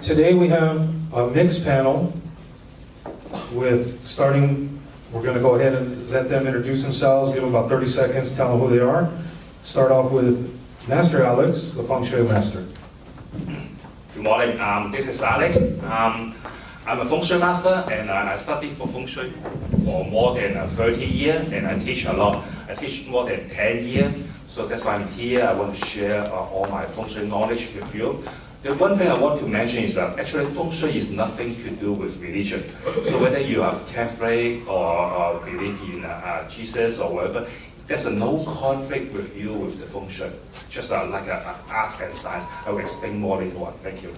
Today we have a mixed panel with we're going to go ahead and let them introduce themselves, give them about 30 seconds, tell them who they are. Start off with Master Alex, the Feng Shui Master. Good morning. This is Alex. I'm a Feng Shui master, and I studied for Feng Shui for more than 30 years, and I teach a lot. I teach more than 10 years, so that's why I'm here. I want to share all my Feng Shui knowledge with you. The one thing I want to mention is that actually Feng Shui is nothing to do with religion. So whether you are Catholic or believe in Jesus or whatever, there's no conflict with you with the Feng Shui. Just like art and science. I will explain more later on. Thank you.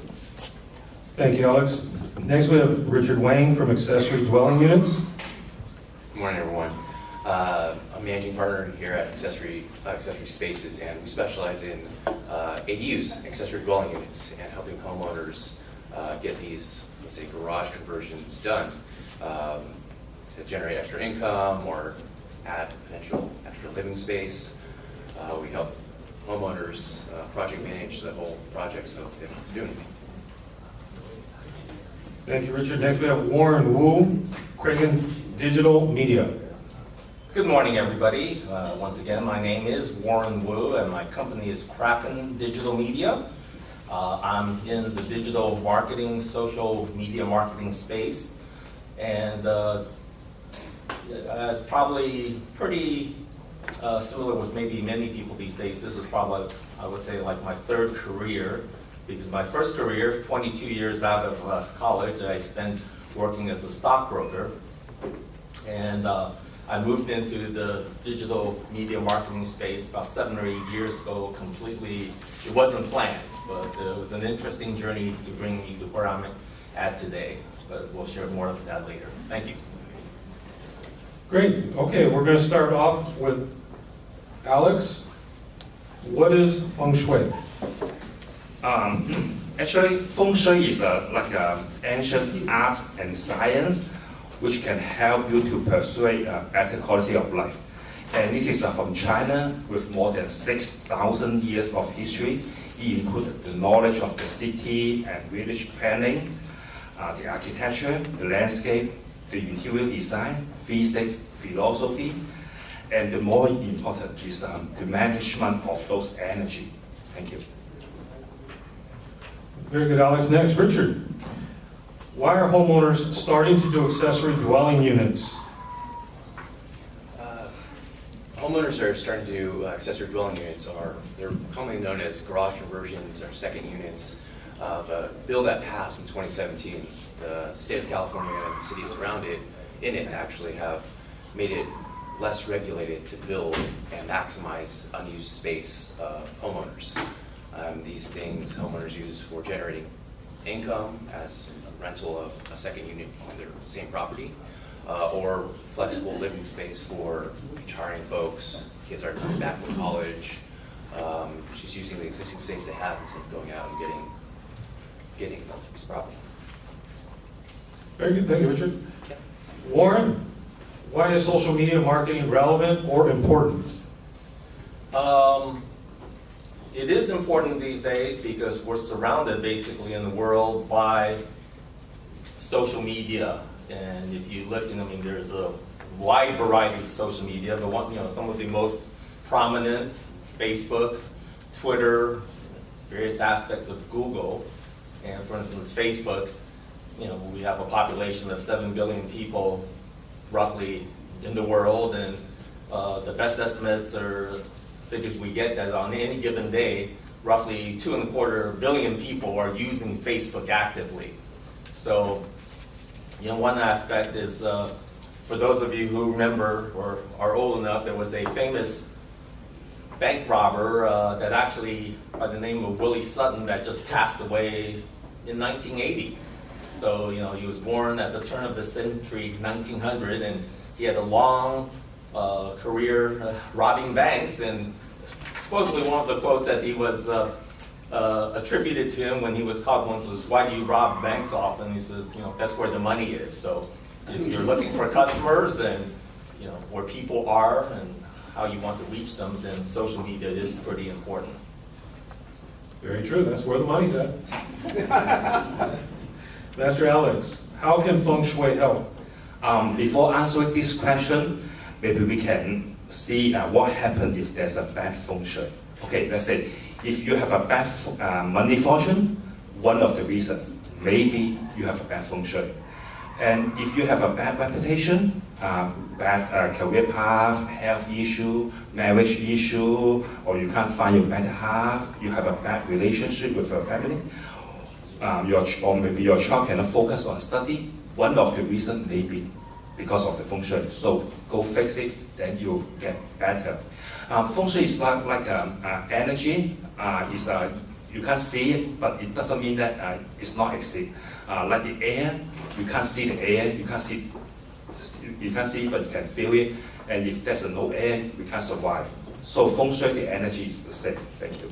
Thank you, Alex. Next we have Richard Wang from Accessory Dwelling Units. Good morning, everyone. I'm managing partner here at Accessory Spaces, and we specialize in ADUs, accessory dwelling units, and helping homeowners get these, let's say, garage conversions done to generate extra income or add potential extra living space. We help homeowners project manage the whole project so they don't have to do anything. Thank you, Richard. Next we have Warren Wu, Cragen Digital Media. Good morning, everybody. Once again, my name is Warren Wu, and my company is Kraken Digital Media. I'm in the digital marketing, social media marketing space, and it's probably pretty similar with maybe many people these days. This is probably, I would say, like my third career, because my first career, 22 years out of college, I spent working as a stockbroker, and I moved into the digital media marketing space about 7 or 8 years ago completely. It wasn't planned, but it was an interesting journey to bring me to where I'm at today. But we'll share more of that later. Thank you. Great. Okay, we're going to start off with Alex. What is Feng Shui? Actually, Feng Shui is like an ancient art and science which can help you to pursue a better quality of life. And it is from China with more than 6,000 years of history. It includes the knowledge of the city and village planning, the architecture, the landscape, the interior design, physics, philosophy, and the more important is the management of those energy. Thank you. Very good, Alex. Next, Richard. Why are homeowners starting to do accessory dwelling units? Homeowners are starting to do accessory dwelling units. They're commonly known as garage conversions or second units. The bill that passed in 2017, the state of California and the cities around it, actually have made it less regulated to build and maximize unused space homeowners. These things homeowners use for generating income as a rental of a second unit on their same property, or flexible living space for retiring folks. Kids are coming back from college. She's using the existing space they have instead of going out and getting a piece of property. Very good. Thank you, Richard. Warren, why is social media marketing relevant or important? It is important these days because we're surrounded basically in the world by social media. And if you look, there's a wide variety of social media. But some of the most prominent: Facebook, Twitter, various aspects of Google. And for instance, Facebook, we have a population of 7 billion people roughly in the world, and the best estimates are figures we get that on any given day, roughly 2.25 billion people are using Facebook actively. So, one aspect is, for those of you who remember or are old enough, there was a famous bank robber that actually, by the name of Willie Sutton, that just passed away in 1980. So, he was born at the turn of the century, 1900, and he had a long career robbing banks, and supposedly one of the quotes that he was attributed to him when he was caught once was, "Why do you rob banks often?" He says, that's where the money is. So if you're looking for customers and where people are and how you want to reach them, then social media is pretty important. Very true. That's where the money's at. Master Alex, how can feng shui help? Before answering this question, maybe we can see what happens if there's a bad feng shui. Okay, let's say if you have a bad money fortune, one of the reasons, maybe you have a bad feng shui. And if you have a bad reputation, bad career path, health issue, marriage issue, or you can't find your better half, you have a bad relationship with your family, or maybe your child cannot focus on study, one of the reasons may be because of the feng shui. So go fix it, then you'll get better. Feng shui is like energy. You can't see it, but it doesn't mean that it's not exist. Like the air, you can't see the air, you can't see, but you can feel it. And if there's no air, we can't survive. So feng shui, the energy is the same. Thank you.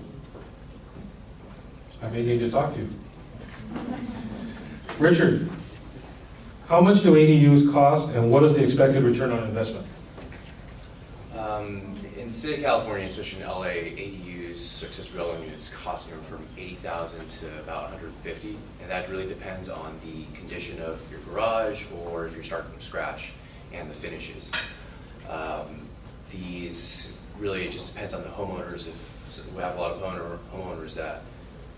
I may need to talk to you. Richard, how much do ADUs cost and what is the expected return on investment? In the state of California, especially in LA, ADUs, accessory dwelling units, cost anywhere from $80,000 to about $150,000, and that really depends on the condition of your garage or if you're starting from scratch and the finishes. These really, it just depends on the homeowners. So we have a lot of homeowners that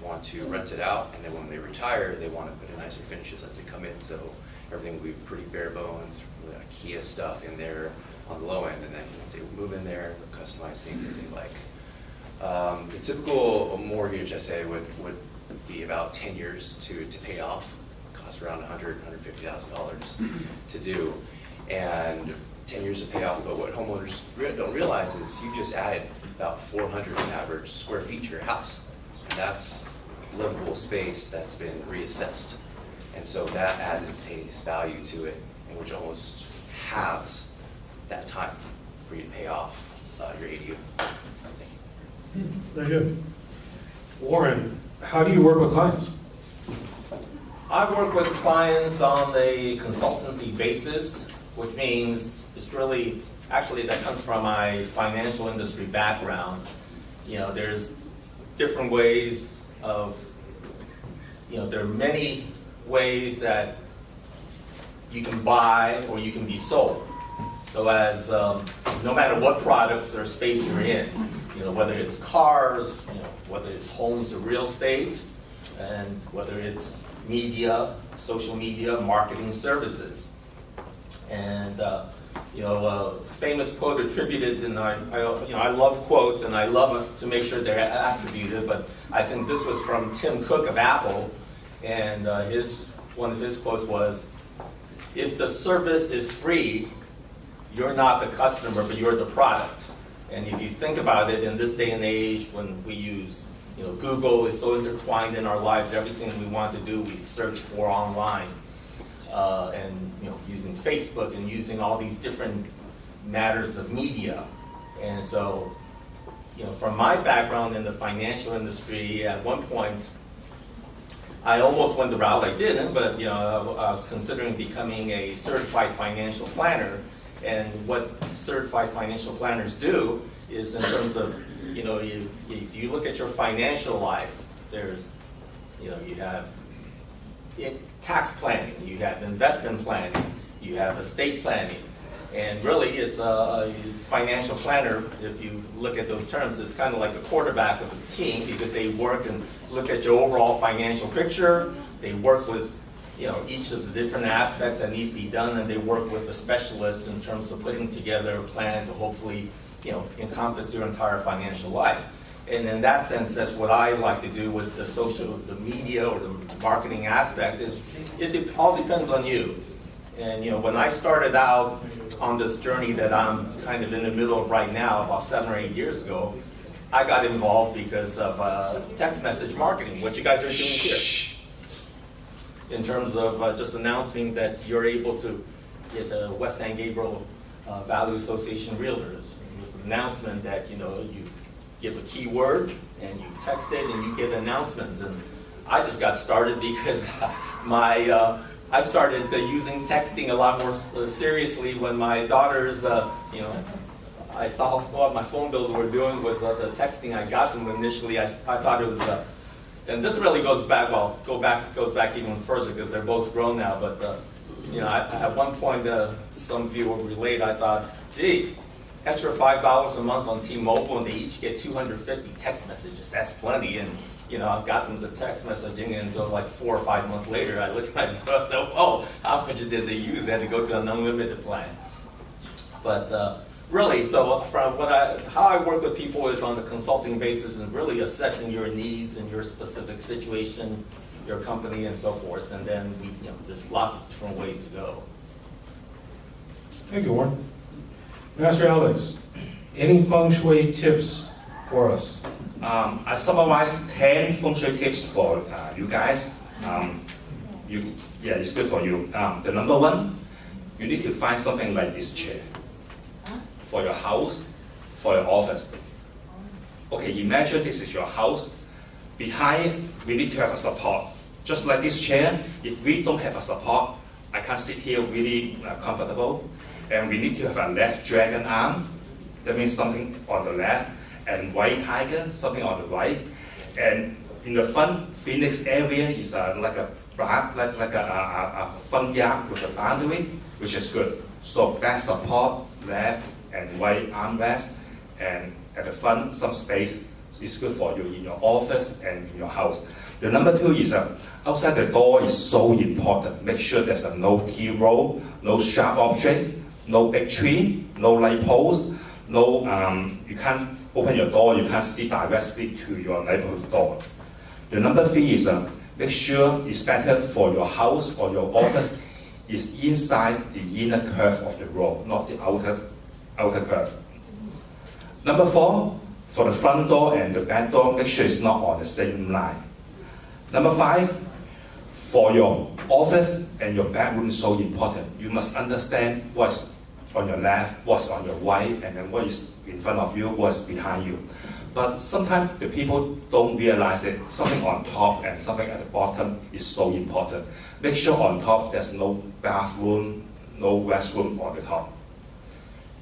want to rent it out, and then when they retire, they want to put in nicer finishes as they come in. So everything will be pretty bare bones, with IKEA stuff in there on the low end, and then once they move in there, they'll customize things as they like. The typical mortgage, I say, would be about 10 years to pay off. It costs around $100,000, $150,000 to do, and 10 years to pay off. But what homeowners don't realize is you just added about 400 on average square feet to your house, and that's livable space that's been reassessed. And so that adds its value to it, and which almost halves that time for you to pay off your ADU. Very good. Warren, how do you work with clients? I work with clients on a consultancy basis, which means it's really, actually that comes from my financial industry background. There's different ways of, there are many ways that you can buy or you can be sold. So as no matter what products or space you're in, whether it's cars, whether it's homes or real estate, and whether it's media, social media, marketing services. And famous quote attributed, and I love quotes and I love to make sure they're attributed, but I think this was from Tim Cook of Apple, and one of his quotes was, "If the service is free, you're not the customer, but you're the product." And if you think about it, in this day and age, when we use, Google is so intertwined in our lives, everything we want to do, we search for online. And using Facebook and using all these different matters of media. And so, from my background in the financial industry, at one point, I almost went the route, I didn't, but I was considering becoming a certified financial planner. And what certified financial planners do is, in terms of, if you look at your financial life, there's, you have tax planning, you have investment planning, you have estate planning, and really it's a financial planner, if you look at those terms, it's kind of like a quarterback of a team, because they work and look at your overall financial picture, they work with each of the different aspects that need to be done, and they work with the specialists in terms of putting together a plan to hopefully encompass your entire financial life. And in that sense, that's what I like to do with the media or the marketing aspect, is it all depends on you. And when I started out on this journey that I'm kind of in the middle of right now, about 7 or 8 years ago, I got involved because of text message marketing, what you guys are doing here. In terms of just announcing that you're able to get the West San Gabriel Valley Association Realtors. It was an announcement that, you give a keyword and you text it and you get announcements. And I just got started because I started using texting a lot more seriously when my daughters, I saw what my phone bills were doing was the texting I got them initially. I thought it was and this really goes back, goes back even further because they're both grown now, but, at one point, some of you will relate, I thought, gee, extra $5 a month on T-Mobile and they each get 250 text messages, that's plenty, and, I got them the text messaging and so like 4 or 5 months later, I looked at my bill and said, oh, how much did they use? They had to go to an unlimited plan. But really, so from how I work with people is on the consulting basis and really assessing your needs and your specific situation, your company and so forth. And then there's lots of different ways to go. Thank you, Warren. Master Alex, any feng shui tips for us? I summarized 10 feng shui tips for you guys. It's good for you. The number one, you need to find something like this chair for your house, for your office. Okay, imagine this is your house. Behind, we need to have a support. Just like this chair, if we don't have a support, I can't sit here really comfortable. And we need to have a left dragon arm. That means something on the left, and white tiger, something on the right. And in the front, Phoenix area is like a front yard with a boundary, which is good. So back support, left and right armrest, and at the front, some space is good for you in your office and in your house. The number two is outside the door is so important. Make sure there's no T-roll, no sharp object, no big tree, no light post, no, you can't open your door, you can't see directly to your neighbor's door. The number three is make sure it's better for your house or your office is inside the inner curve of the road, not the outer curve. Number four, for the front door and the back door, make sure it's not on the same line. Number five, for your office and your bedroom is so important. You must understand what's on your left, what's on your right, and then what is in front of you, what's behind you. But sometimes the people don't realize that something on top and something at the bottom is so important. Make sure on top there's no bathroom, no restroom on the top.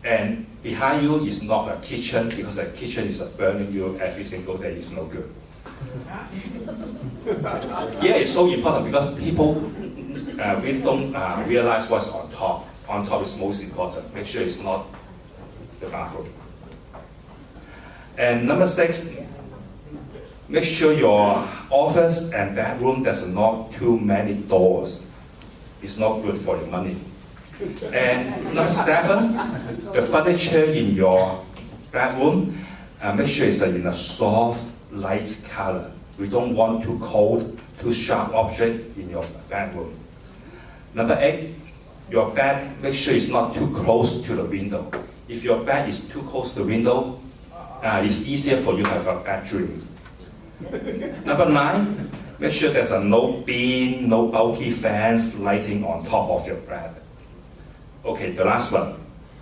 And behind you is not a kitchen, because the kitchen is burning you every single day, it's no good. Yeah, it's so important because people really don't realize what's on top. On top is most important. Make sure it's not the bathroom. And number six, make sure your office and bedroom there's not too many doors. It's not good for your money. And number seven, the furniture in your bedroom, make sure it's in a soft, light color. We don't want too cold, too sharp object in your bedroom. Number eight, your bed, make sure it's not too close to the window. If your bed is too close to the window, it's easier for you to have a bad dream. Number nine, make sure there's no beam, no bulky fans lighting on top of your bed. Okay, the last one.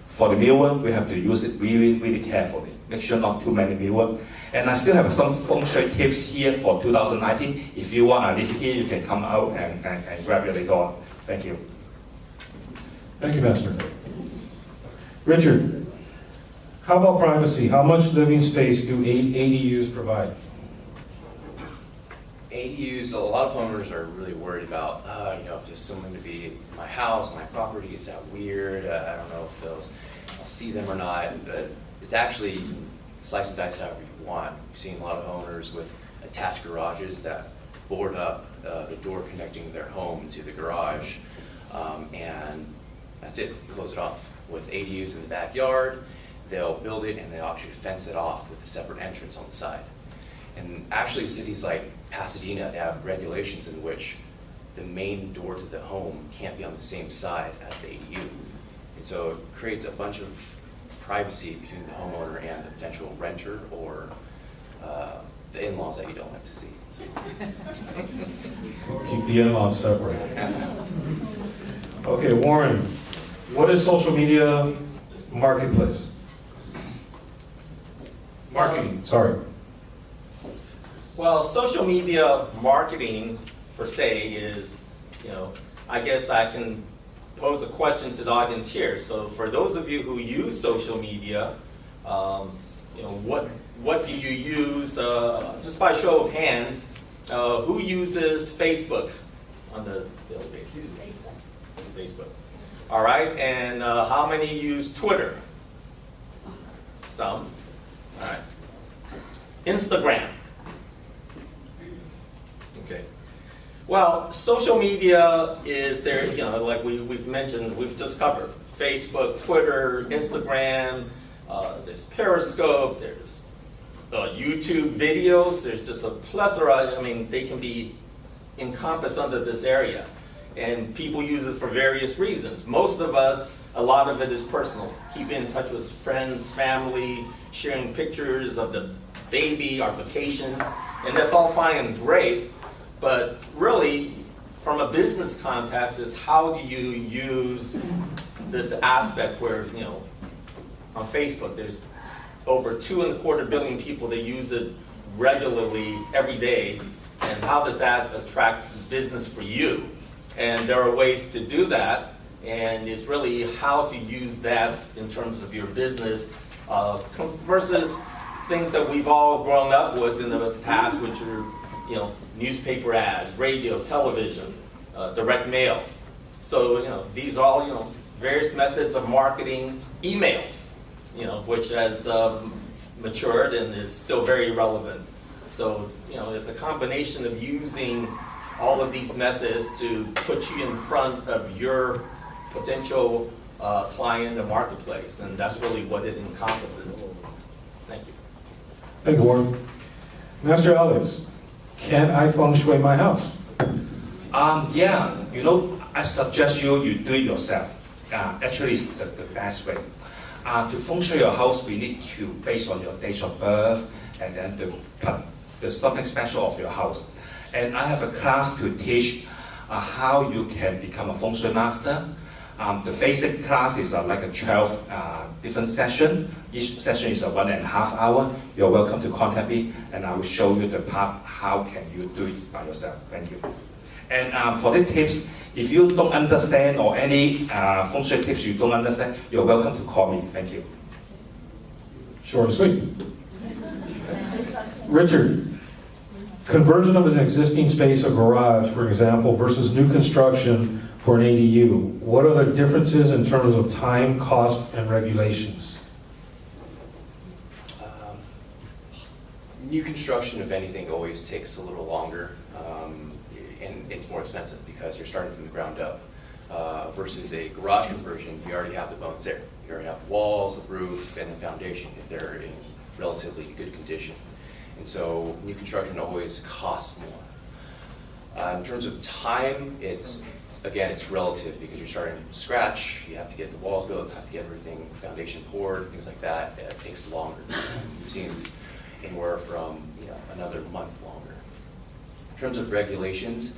For the mirror, we have to use it really, really carefully. Make sure not too many mirrors. And I still have some feng shui tips here for 2019. If you want to live here, you can come out and grab it later on. Thank you. Thank you, Master. Richard, how about privacy? How much living space do ADUs provide? ADUs, a lot of homeowners are really worried about, if there's someone to be in my house, my property, is that weird? I don't know if I'll see them or not. But it's actually slice and dice however you want. We've seen a lot of owners with attached garages that board up the door connecting their home to the garage, and that's it, close it off. With ADUs in the backyard, they'll build it and they'll actually fence it off with a separate entrance on the side. And actually cities like Pasadena, they have regulations in which the main door to the home can't be on the same side as the ADU. And so it creates a bunch of privacy between the homeowner and the potential renter or the in-laws that you don't like to see. Keep the in-laws separate. Okay, Warren, what is social media marketplace? Marketing, sorry. Well, social media marketing per se is, I guess I can pose a question to the audience here. So for those of you who use social media, what do you use, just by show of hands, Who uses Facebook on the daily basis? Facebook. All right, and how many use Twitter? Some. All right. Instagram. Okay. Well, social media is there, like we've mentioned, we've just covered. Facebook, Twitter, Instagram, there's Periscope, there's YouTube videos, there's just a plethora. I mean, they can be encompassed under this area. And people use it for various reasons. Most of us, a lot of it is personal. Keeping in touch with friends, family, sharing pictures of the baby, our vacations, and that's all fine and great. But really, from a business context, is how do you use this aspect where, on Facebook, there's over 2.25 billion people that use it regularly every day, and how does that attract business for you? And there are ways to do that, and it's really how to use that in terms of your business versus things that we've all grown up with in the past, which are, newspaper ads, radio, television, direct mail. So, these are all, various methods of marketing. Email, which has matured and is still very relevant. So, it's a combination of using all of these methods to put you in front of your potential client and marketplace, and that's really what it encompasses. Thank you. Thank you, Warren. Master Alex, can I feng shui my house? Yeah, I suggest you do it yourself. Actually, it's the best way. To feng shui your house, we need to based on your date of birth and then to put the something special of your house. And I have a class to teach how you can become a feng shui master. The basic class is like a 12 different session. Each session is a 1.5 hour. You're welcome to contact me, and I will show you the path how can you do it by yourself. Thank you. And for these tips, if you don't understand or any feng shui tips you don't understand, you're welcome to call me. Thank you. Short and sweet. Richard, conversion of an existing space, a garage, for example, versus new construction for an ADU. What are the differences in terms of time, cost, and regulations? New construction, if anything, always takes a little longer, and it's more expensive because you're starting from the ground up. Versus a garage conversion, you already have the bones there. You already have the walls, the roof, and the foundation if they're in relatively good condition. And so new construction always costs more. In terms of time, it's relative because you're starting from scratch. You have to get the walls built, have to get everything, foundation poured, things like that. It takes longer. We've seen anywhere from another month longer. In terms of regulations,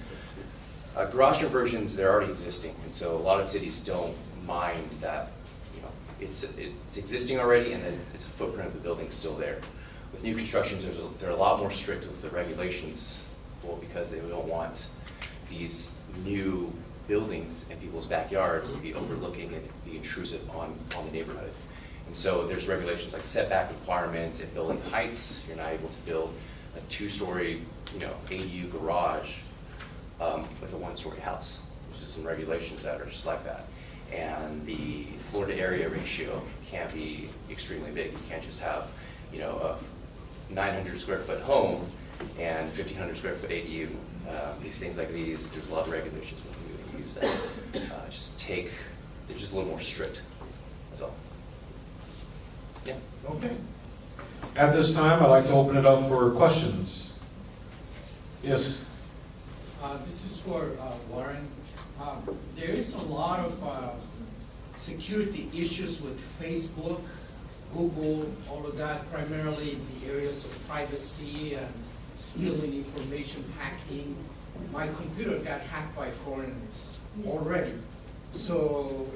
garage conversions, they're already existing, and so a lot of cities don't mind that it's existing already, and then it's a footprint of the building still there. With new constructions, they're a lot more strict with the regulations, because they don't want these new buildings in people's backyards to be overlooking and be intrusive on the neighborhood. And so there's regulations like setback requirements and building heights. You're not able to build a 2-story, ADU garage with a 1-story house. There's just some regulations that are just like that. And the floor to area ratio can't be extremely big. You can't just have, a 900 square foot home and 1,500 square foot ADU. These things like these, there's a lot of regulations when you use that. They're just a little more strict. That's all. Yeah. Okay. At this time, I'd like to open it up for questions. Yes. This is for Warren. There is a lot of security issues with Facebook, Google, all of that, primarily in the areas of privacy and stealing information, hacking. My computer got hacked by foreigners already. So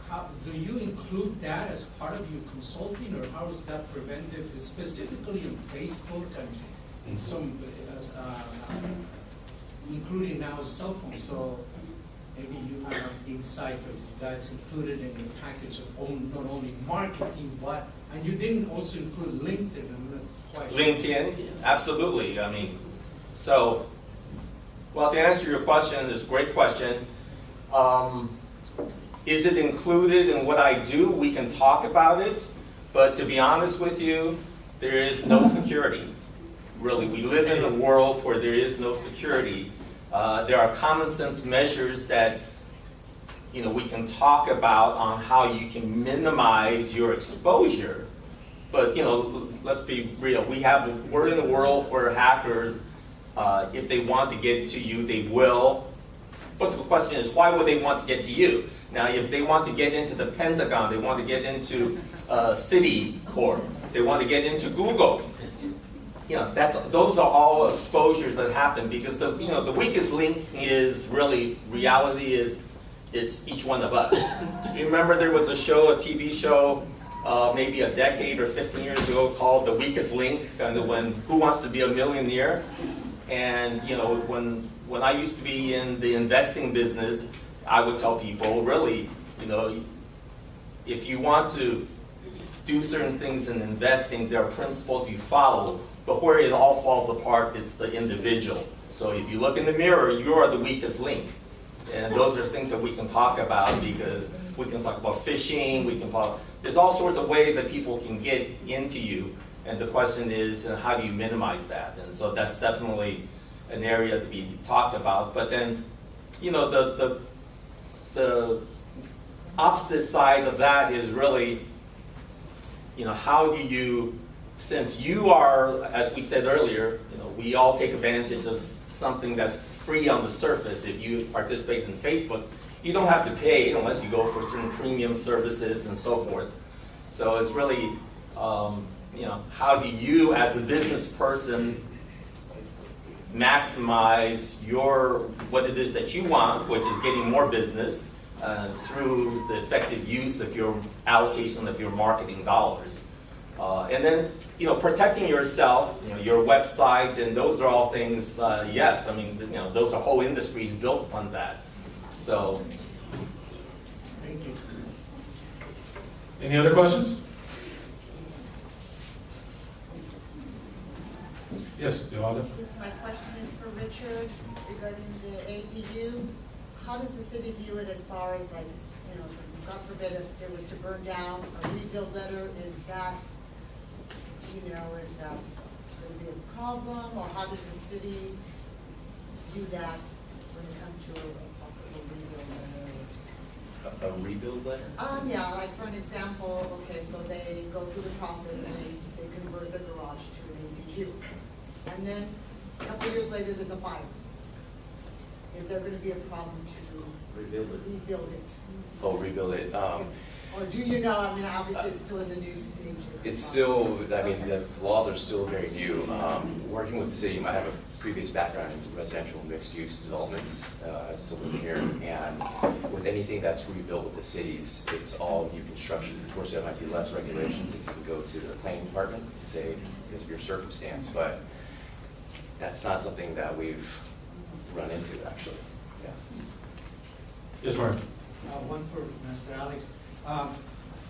how, do you include that as part of your consulting, or how is that preventive, specifically on Facebook and some, including now cell phones? So maybe you have insight of that's included in the package of not only marketing, but, and you didn't also include LinkedIn. I'm not quite sure. LinkedIn, absolutely. I mean, So, well, to answer your question, it's a great question. Is it included in what I do? We can talk about it, but to be honest with you, there is no security. Really, we live in a world where there is no security. There are common sense measures that we can talk about on how you can minimize your exposure. But let's be real. We're in a world where hackers, if they want to get to you, they will. But the question is, why would they want to get to you? Now, if they want to get into the Pentagon, they want to get into Citicorp, they want to get into Google. Those are all exposures that happen because the weakest link is really reality is it's each one of us. You remember there was a TV show, maybe a decade or 15 years ago called The Weakest Link, kind of when Who Wants to Be a Millionaire? And when I used to be in the investing business, I would tell people, really, if you want to do certain things in investing, there are principles you follow, but where it all falls apart is the individual. So if you look in the mirror, you are the weakest link. And those are things that we can talk about because we can talk about phishing, there's all sorts of ways that people can get into you. And the question is, how do you minimize that? And so that's definitely an area to be talked about. But then, the opposite side of that is really, how do you, since you are, as we said earlier, we all take advantage of something that's free on the surface. If you participate in Facebook, you don't have to pay unless you go for certain premium services and so forth. So it's really, how do you, as a business person, maximize what it is that you want, which is getting more business through the effective use of your allocation of your marketing dollars. And then, protecting yourself, your website, and those are all things, yes, those are whole industries built on that. So. Thank you. Any other questions? Yes, Yolanda? My question is for Richard regarding the ADUs. How does the city view it as far as God forbid if it was to burn down, a rebuild letter, is that, if that's going to be a problem, or how does the city view that when it comes to a possible rebuild letter? A rebuild letter? Yeah, like for an example, okay, so they go through the process and they convert the garage to an ADU. And then a couple years later, there's a fire. Is there going to be a problem to Rebuild it. rebuild it? Oh, rebuild it. Or do you know, obviously it's still in the new stages. It's still, the laws are still very new. Working with the city, I have a previous background in residential mixed-use developments as a civil engineer, and with anything that's rebuilt with the cities, it's all new construction. Of course, there might be less regulations if you can go to the planning department and say, because of your circumstance, but that's not something that we've run into, actually. Yeah. Yes, Mark. One for Master Alex.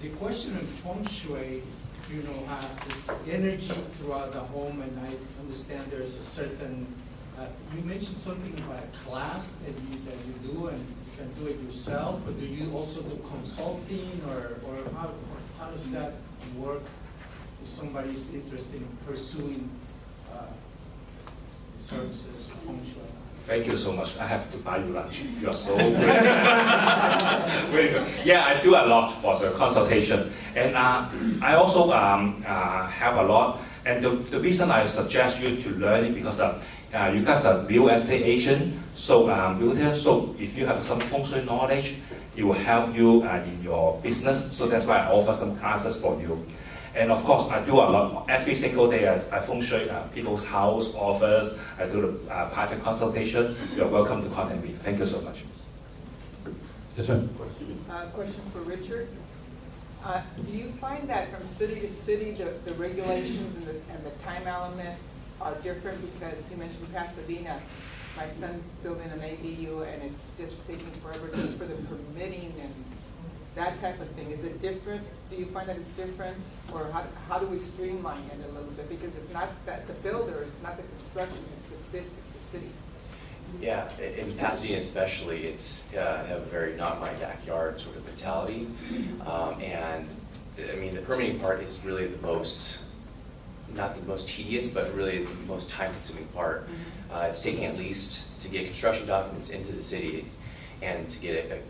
The question of feng shui, this energy throughout the home, and I understand there's a certain, you mentioned something about a class that you do, and you can do it yourself, or do you also do consulting, or how does that work if somebody's interested in pursuing services, feng shui? Thank you so much. I have to buy you lunch. You are so great. Very good. Yeah, I do a lot for the consultation. And I also have a lot. And the reason I suggest you to learn it because you guys are real estate agent. So, so if you have some feng shui knowledge, it will help you in your business. So that's why I offer some classes for you. And of course, I do a lot. Every single day, I feng shui people's house, office. I do the private consultation. You're welcome to contact me. Thank you so much. Yes, ma'am. Question for Richard. Do you find that from city to city, the regulations and the time element are different? Because you mentioned Pasadena. My son's building an ADU, and it's just taking forever just for the permitting and that type of thing, is it different? Do you find that it's different? Or how do we streamline it a little bit? Because it's not that the builders, it's not the construction, it's the city. Yeah, in Pasadena especially, it's have a very not my backyard sort of mentality. And I mean, the permitting part is really the most, not the most tedious, but really the most time-consuming part. It's taking at least to get construction documents into the city and to get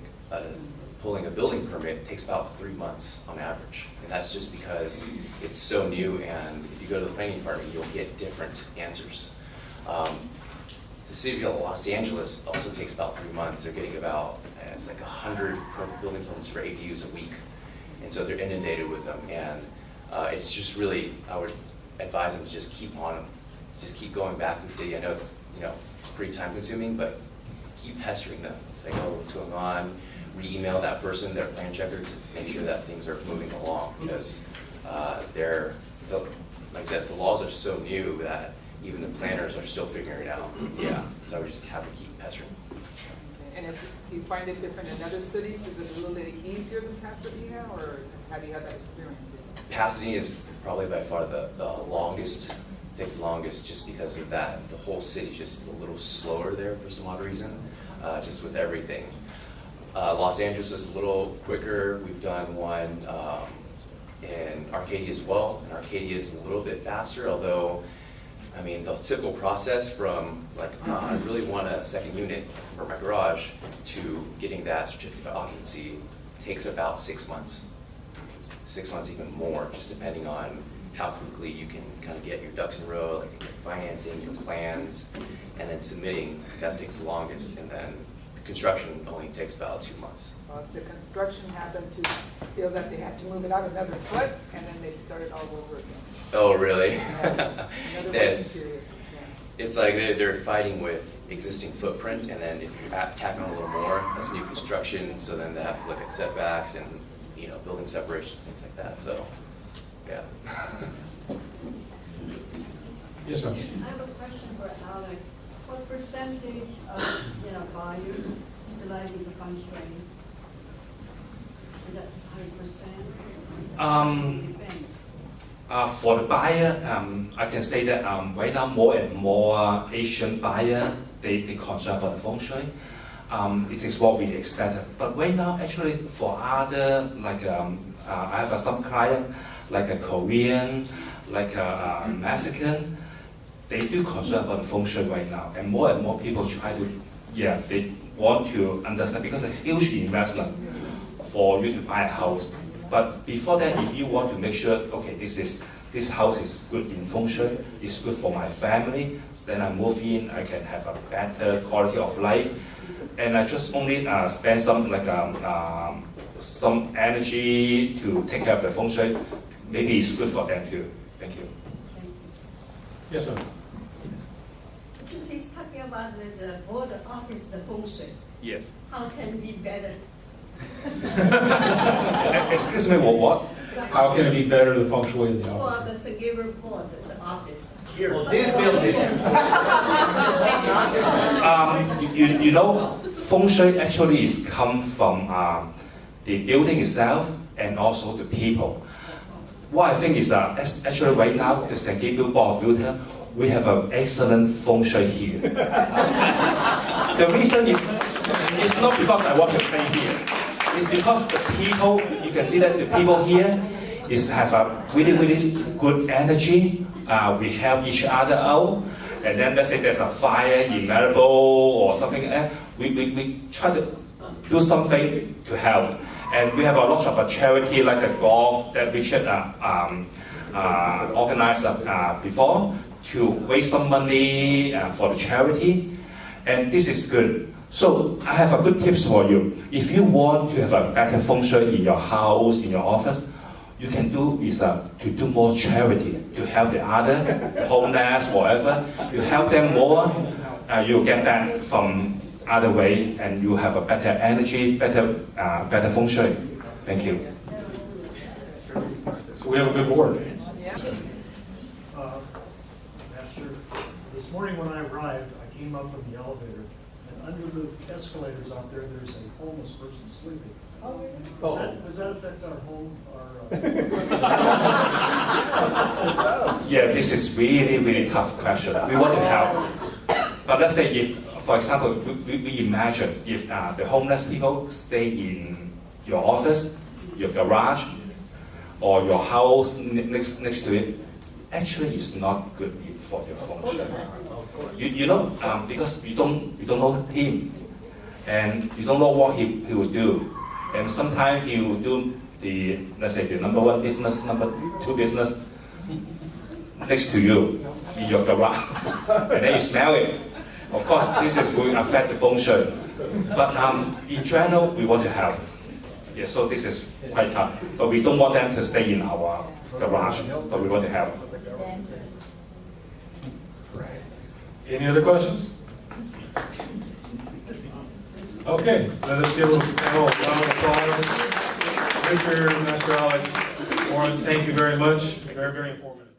pulling a building permit takes about 3 months on average. And that's just because it's so new, and if you go to the planning department, you'll get different answers. The city of Los Angeles also takes about 3 months. They're getting about, it's like 100 building permits for ADUs a week. And so they're inundated with them. And it's just really, I would advise them to just keep going back to the city. I know it's, pretty time consuming, but keep pestering them. Say, oh, what's going on? Re-email that person, their plan checker, to make sure that things are moving along. Because like I said, the laws are so new that even the planners are still figuring it out. Yeah, so I would just have to keep pestering. And do you find it different in other cities? Is it a little bit easier than Pasadena, or have you had that experience here? Pasadena is probably by far the longest, takes the longest just because of that. The whole city's just a little slower there for some odd reason, just with everything. Los Angeles is a little quicker. We've done one in Arcadia as well, and Arcadia is a little bit faster, although I mean, the typical process from like, I really want a second unit for my garage to getting that certificate of occupancy takes about 6 months. 6 months, even more, just depending on how quickly you can kind of get your ducks in a row, like your financing, your plans, and then submitting, that takes the longest. And then construction only takes about 2 months. Well, the construction happened to feel that they had to move it out another foot, and then they started all over again. Oh, really? Another waiting period. It's like they're fighting with existing footprint, and then if you tack on a little more, that's new construction, so then they have to look at setbacks and, building separations, things like that, so, yeah. Yes, ma'am. I have a question for Alex. What percentage of, buyers utilizing the feng shui? Is that 100%? Depends. For the buyer, I can say that right now more and more Asian buyer, they concern about the feng shui. It is what we expected. But right now, actually, for other, like I have some client, like a Korean, like a Mexican, they do concern about the feng shui right now. And more people try to, they want to understand, because it's a huge investment for you to buy a house. But before that, if you want to make sure, okay, this house is good in feng shui, it's good for my family, then I move in, I can have a better quality of life, and I just only spend some some energy to take care of the feng shui. Maybe it's good for them too. Thank you. Yes, ma'am. Could you please talk about the board office, the feng shui? Yes. How can it be better? Excuse me, what? How can it be better, the feng shui in the For office? the Sagiver board, the office. Well, this building. Feng shui actually is come from the building itself and also the people. What I think is that actually right now, the St. Gabriel Board of Filter, we have an excellent feng shui here. The reason is, it's not because I want to stay here. It's because the people, you can see that the people here have a really, really good energy. We help each other out. And then let's say there's a fire in Maribor or something else, we try to do something to help. And we have a lot of charity like a golf that Richard organized before to raise some money for the charity. And this is good. So I have a good tips for you. If you want to have a better feng shui in your house, in your office, you can do is to do more charity, to help the other, the homeless, whatever. You help them more, you get back from other way, and you have a better energy, better feng shui. Thank you. So we have a good board. Master, this morning when I arrived, I came up in the elevator, and under the escalators out there, there's a homeless person sleeping. Does that affect our home, Yeah, this is really, really tough question. We want to help. But let's say if, for example, we imagine if the homeless people stay in your office, your garage, or your house next to it, actually it's not good for your function. You know, because you don't know him, and you don't know what he will do. And sometimes he will do the, let's say, the number 1 business, number 2 business next to you in your garage, and then you smell it. Of course, this is going to affect the function. But in general, we want to help. Yeah, so this is quite tough. But we don't want them to stay in our garage, but we want to help. Any other questions? Okay, let us give a panel a round of applause. Richard, Master Alex, Warren, thank you very much. Very, very informative.